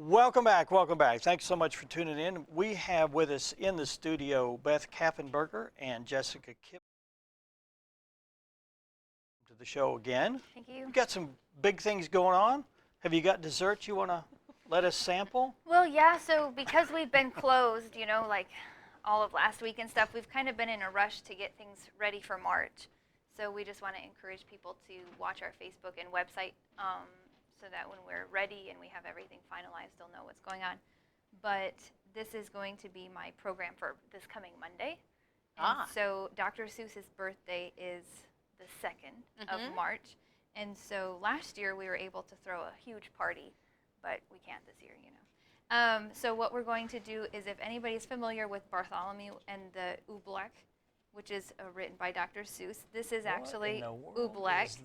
Welcome back, welcome back. Thanks so much for tuning in. We have with us in the studio Beth Kaffenberger and Jessica Kibling to the show again. Thank you. We've got some big things going on. Have you got dessert you want to let us sample? Well, yeah, so because we've been closed, you know, like all of last week and stuff, we've kind of been in a rush to get things ready for March. So we just want to encourage people to watch our Facebook and website so that when we're ready and we have everything finalized, they'll know what's going on. But this is going to be my program for this coming Monday. And so Dr. Seuss's birthday is the 2nd of March. And so last year we were able to throw a huge party, but we can't this year, you know. So what we're going to do is, if anybody's familiar with Bartholomew and the Oobleck, which is written by Dr. Seuss, this is actually Oobleck.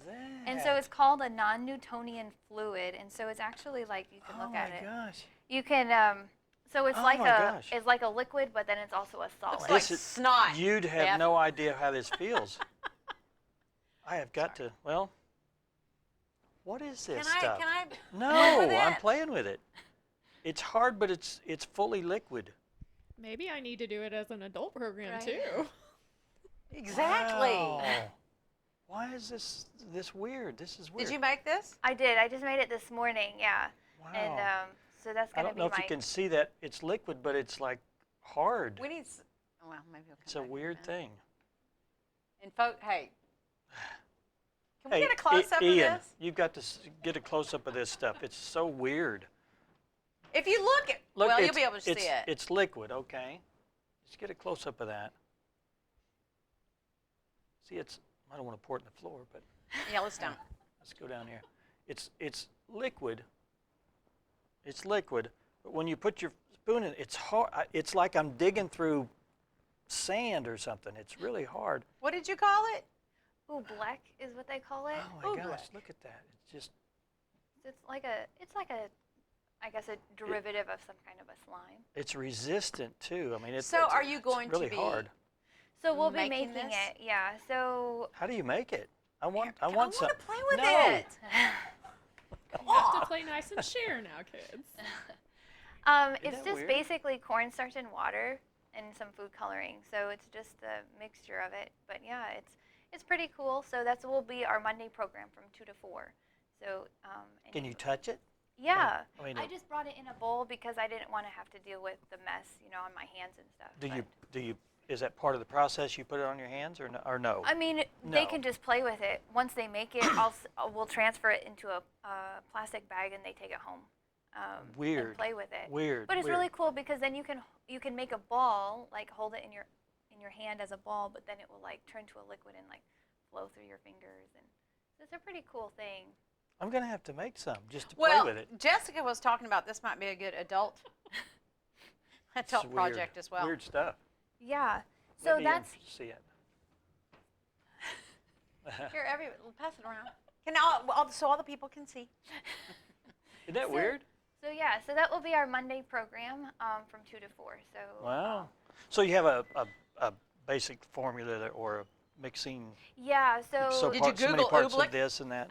And so it's called a Non-Newtonian Fluid, and so it's actually like, you can look at it. Oh my gosh. You can, so it's it's like a liquid, but then it's also a solid. It's like snot. You'd have no idea how this feels. I have got to, well, what is this stuff? Can I No, I'm playing with it. It's hard, but it's fully liquid. Maybe I need to do it as an adult program Right. too. Exactly. Wow. Why is this weird? This is weird. Did you make this? I did. I just made it this morning, yeah. Wow. And so that's I going to don't be know if you can see that it's liquid, but it's like hard. We need. Well, maybe we'll come It's a back weird to that. thing. And hey, can we Hey, get a close up of Ian, this? you've got to get a close up of this stuff. It's so weird. If you look at, well, you'll be able to see it. It's liquid, okay. Let's get a close up of that. See, I don't want to pour it in the floor, but Yeah, let's don't. let's go down here. It's liquid. It's liquid, but when you put your spoon in, it's hard. It's like I'm digging through sand or something. It's really hard. What did you call it? Oobleck is what they call it. Oh my gosh, Oobleck. look at that. It's just, It's like a, I guess, a derivative of some kind of a slime. it's resistant too. I mean, it's So are you going really to be hard. So we'll be making making this? it, yeah. So How do you make it? I want I want some. to play with No. it. You have to play nice and share now, kids. it's that just weird? basically cornstarch and water and some food coloring. So it's just the mixture of it. But yeah, it's pretty cool. So will be our Monday program from 2 to 4. So and Can you touch it? Yeah. I mean, I just brought it in a bowl because I didn't want to have to deal with the mess, you know, on my hands and stuff. do you? Is that part of the process? You put it on your hands or no? I mean, they can just play with it. Once they make it, we'll transfer it into a plastic bag and they take it home. Weird. And play with it. Weird. But it's weird. really cool because then you can make a ball, like hold it in your hand as a ball, but then it will like turn to a liquid and like flow through your fingers, and it's a pretty cool thing. I'm gonna have to make some just to Well, play with it. Jessica was talking about this might be a good adult It's weird. project as well. Weird stuff. Yeah. So Let me that's see it. Here, pass it around. So all the people can see. Isn't that weird? so yeah. So that will be our Monday program from 2 to 4. So Wow. So you have a basic formula or a mixing. yeah. So Did you so many Google parts Oobleck? of this and that.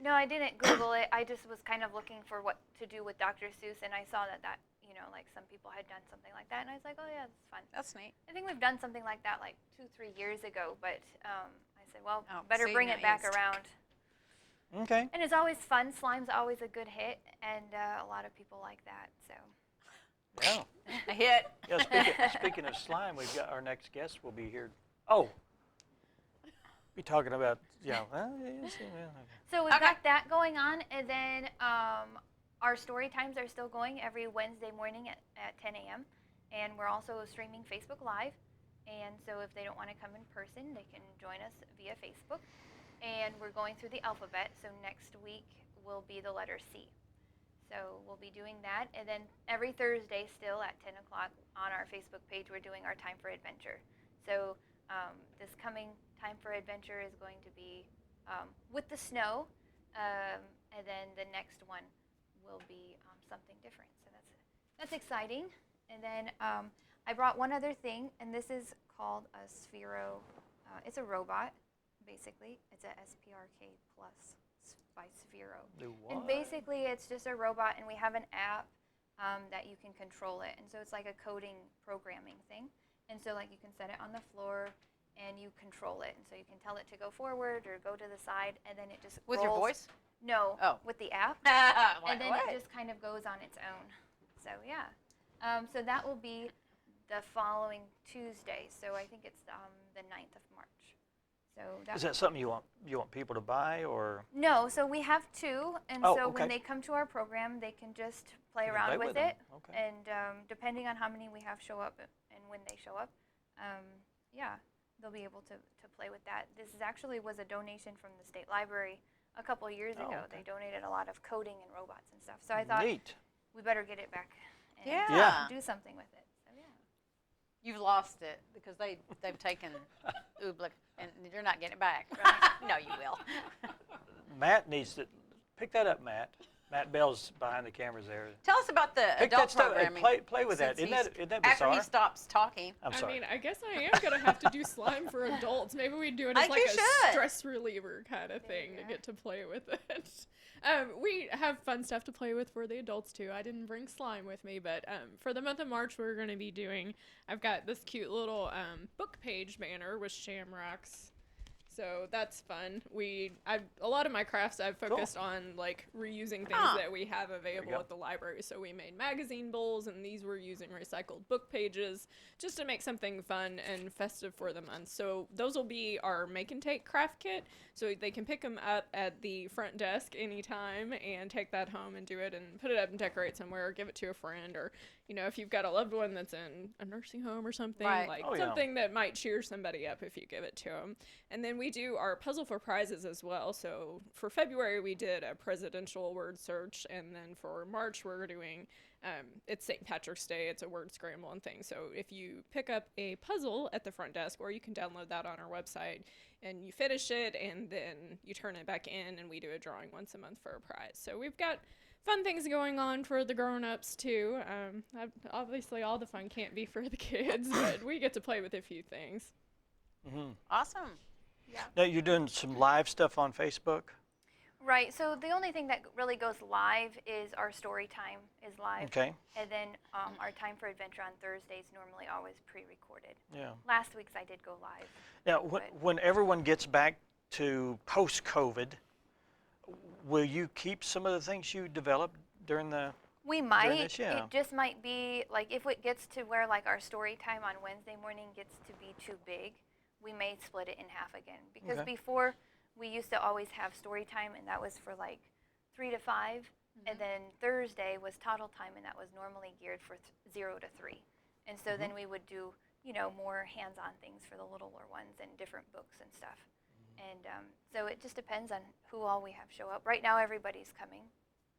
no, I didn't Google it. I just was kind of looking for what to do with Dr. Seuss, and I saw that you know, like some people had done something like that, and I was like, oh yeah, that's fun. That's neat. I think we've done something like that like 2-3 years ago, but I said, well, Oh, better see, bring now it back you- around. Okay. And it's always fun. Slime's always a good hit, and a lot of people like that. So Yeah. A hit. Yeah. Speaking of slime, we've got our next guest will be here. Oh. Be talking about So we've Okay. got that going on, and then our story times are still going every Wednesday morning at 10 a.m. And we're also streaming Facebook Live. And so if they don't want to come in person, they can join us via Facebook. And we're going through the alphabet, so next week will be the letter C. So we'll be doing that. And then every Thursday still at 10 o'clock on our Facebook page, we're doing our Time for Adventure. So this coming Time for Adventure is going to be with the snow, and then the next one will be something different. So that's exciting. And then I brought one other thing, and this is called a Sphero. It's a robot, basically. It's a SPRK Plus by Sphero. Do And what? basically, it's just a robot, and we have an app, that you can control it. And so it's like a coding programming thing. And so like you can set it on the floor and you control it. And so you can tell it to go forward or go to the side, and then it just With rolls. your voice? No, Oh. with the app. And then it just kind of goes on its own. So yeah. So that will be the following Tuesday. So I think it's the 9th of March. So Is that something you want people to buy, or? No, so we have two, and Oh, so okay. when they come to our program, they can just play You can around play with with them. it. Okay. And depending on how many we have show up and when they show up, yeah, they'll be able to play with that. This was a donation from the state library a couple years ago. okay. They donated a lot of coding and robots and stuff. So I thought Neat. we better get it back and Yeah. do something with it. So yeah. You've lost it because they've taken Oobleck and you're not getting it back. Right? No, you will. Matt needs to pick that up, Matt. Matt Bell's behind the cameras there. Tell us about the Pick adult that stuff. programming. Play with that. since Isn't that after bizarre? he stops talking. I'm I sorry. mean, I guess I am going to have to do slime for adults. Maybe we do it I as like think a you should. stress reliever kind of thing to get to play with it. We have fun stuff to play with for the adults too. I didn't bring slime with me, but for the month of March, we're going to be doing, I've got this cute little book page banner with shamrocks. So that's fun. A lot of my crafts I've focused on like reusing things that we have available go. at the library. So we made magazine bowls, and these were using recycled book pages just to make something fun and festive for the month. So those will be our make and take craft kit. So they can pick them up at the front desk anytime and take that home and do it and put it up and decorate somewhere, or give it to a friend, or if you've got a loved one that's in a nursing home or something, Right. like Oh, yeah. something that might cheer somebody up if you give it to them. And then we do our puzzle for prizes as well. So for February, we did a presidential word search. And then for March, we're doing, it's St. Patrick's Day. It's a word scramble and thing. So if you pick up a puzzle at the front desk, or you can download that on our website, and you finish it, and then you turn it back in, and we do a drawing once a month for a prize. So we've got fun things going on for the grown-ups too. Obviously, all the fun can't be for the kids, but we get to play with a few things. Mm-hmm. Awesome. Now you're doing some live stuff on Facebook. Right. So the only thing that really goes live is our story time is live. Okay. And then our time for adventure on Thursdays normally always pre-recorded. Yeah. Last week's I did go live. Now, But- when everyone gets back to post-COVID, will you keep some of the things you developed during the? We might. this, yeah. It just might be like if it gets to where like our story time on Wednesday morning gets to be too big, we may split it in half again. Because Okay. before we used to always have story time, and that was for like 3 to 5, and then Thursday was toddle time, and that was normally geared for 0 to 3. And so then we would do more hands-on things for the littler ones and different books and stuff. And so it just depends on who all we have show up. Right now, everybody's coming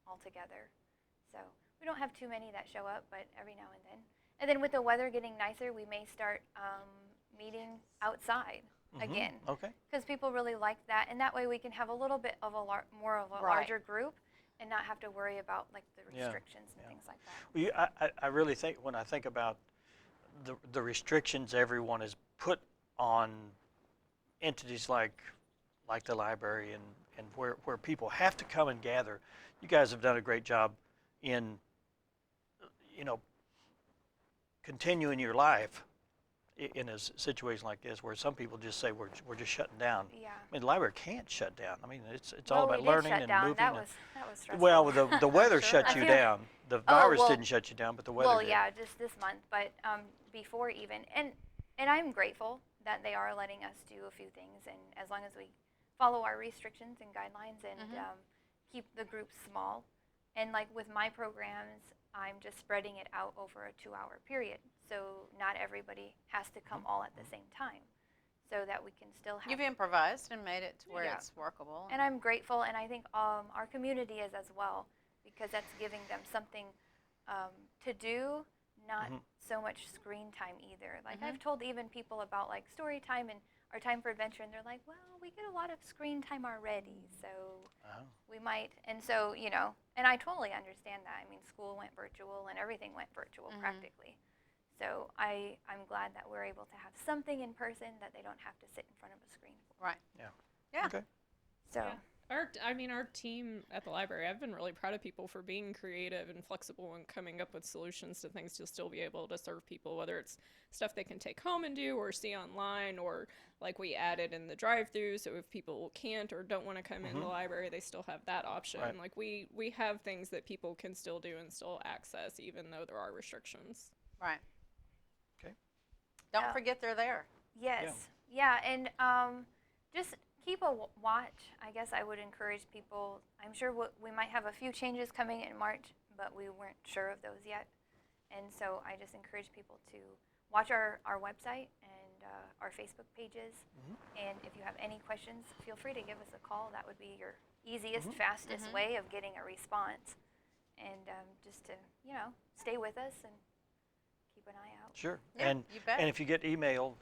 all together. So we don't have too many that show up, but every now and then. And then with the weather getting nicer, we may start meeting outside again. Okay. Because people really like that. And that way we can have a little bit of a more of a Right. larger group and not have to worry about like the Yeah. restrictions and things like that. Well, I really think when I think about the restrictions everyone has put on entities like the library and where people have to come and gather, you guys have done a great job in continuing your life in a situation like this, where some people just say we're just shutting down. Yeah. I mean, the library can't shut down. I mean, it's all about we did learning shut and down. moving. That and- was stressful. well, the weather Sure. shut I you feel- down. The Oh, virus well- didn't shut you down, but the weather Well, did. yeah, just this month, but before even, and I'm grateful that they are letting us do a few things, and as long as we follow our restrictions and guidelines and keep the groups small, and like with my programs, I'm just spreading it out over a 2-hour period, so not everybody has to come all at the same time, so that we can still have. You've improvised and made it to where Yeah. it's workable. And I'm grateful, and I think our community is as well, because that's giving them something to do, not so much screen time either. Like I've told even people about like story time and our time for adventure, and they're like, well, we get a lot of screen time already, so we might. And so, and I totally understand that. I mean, school went virtual and everything went virtual practically. So I'm glad that we're able to have something in person that they don't have to sit in front of a screen for. Right. Yeah. Yeah. Okay. So. Our team at the library, I've been really proud of people for being creative and flexible and coming up with solutions to things to still be able to serve people, whether it's stuff they can take home and do or see online, or like we added in the drive-through, so if people can't or don't want to come in the library, they still have that option. Right. Like we have things that people can still do and still access, even though there are restrictions. Right. Okay. Don't forget they're there. Yes. Yeah, and just keep a watch. I guess I would encourage people. I'm sure we might have a few changes coming in March, but we weren't sure of those yet. And so I just encourage people to watch our website and our Facebook pages. And if you have any questions, feel free to give us a call. That would be your easiest, fastest way of getting a response. And just to, stay with us and keep an eye out. Sure. Yeah, you bet. And if you get email,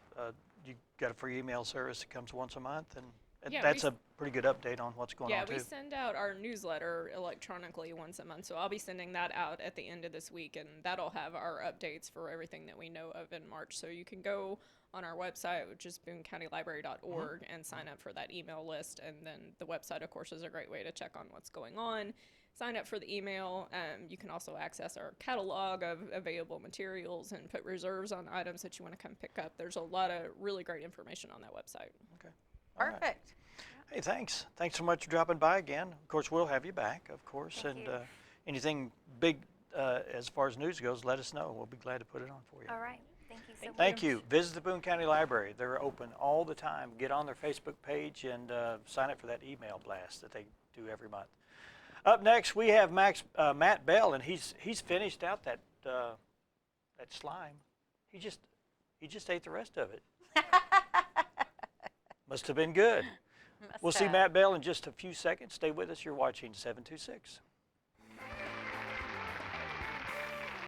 you got a free email service that comes once a month, and Yeah, that's a pretty good update on what's going on too. Yeah, we send out our newsletter electronically once a month, so I'll be sending that out at the end of this week, and that'll have our updates for everything that we know of in March. So you can go on our website, which is boonecountylibrary.org, and sign up for that email list. And then the website, of course, is a great way to check on what's going on. Sign up for the email. You can also access our catalog of available materials and put reserves on items that you want to come pick up. There's a lot of really great information on that website. Okay. All right. Perfect. Hey, thanks. Thanks so much for dropping by again. Of course, we'll have you back, of course. Thank and you. Anything big as far as news goes, let us know. We'll be glad to put it on for you. All right. Thank you so much. Thank you. Visit the Boone County Library. They're open all the time. Get on their Facebook page and sign up for that email blast that they do every month. Up next, we have Matt Bell, and he's finished out that slime. He just ate the rest of it. Must have been good. We'll see Matt Bell in just a few seconds. Stay with us. You're watching 726.